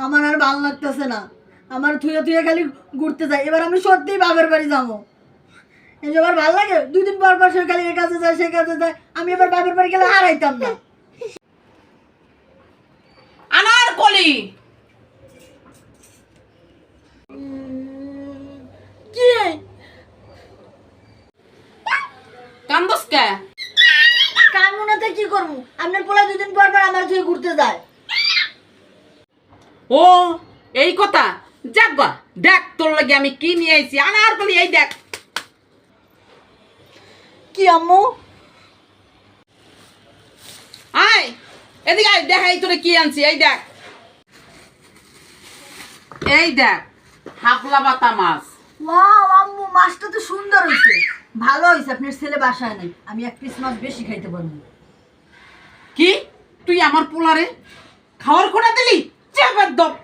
আমার আর ভালো লাগতেছে না। আমার থুয়ে থুয়ে খালি ঘুরতে যাই। এবার আমি সত্যিই বাপের বাড়ি যাবো। এই যে আমার ভালো লাগে, 2 দিন পর পর সে খালি এ কাজে যায় সে কাজে যায়। আমি এবার বাপের বাড়ি গেলে হারাইতাম না। আনারকলি কি কান্দস কে? কামুনাতে কি করবো? আপনার পোলা 2 দিন পর পর আমার থুয়ে ঘুরতে যায়। ও এই কথা, যাক বা দেখ তোর লাগে আমি কি নিয়ে আইছি। আনারকলি এই দেখ। কি আম্মু? আয় এদিকে আয়, দেখাই তোরে কি আনছি। এই দেখ, এই দেখ হাফলা বাতা মাছ। ওয়াও আম্মু, মাছটা তো সুন্দর হয়েছে। ভালো হয়েছে, আপনার ছেলে বাসায় নাই। আমি 1 পিস মাছ বেশি খাইতে পারবো। কি তুই আমার পোলারে খাওয়ার খোটা দিলি? চেপে দপ।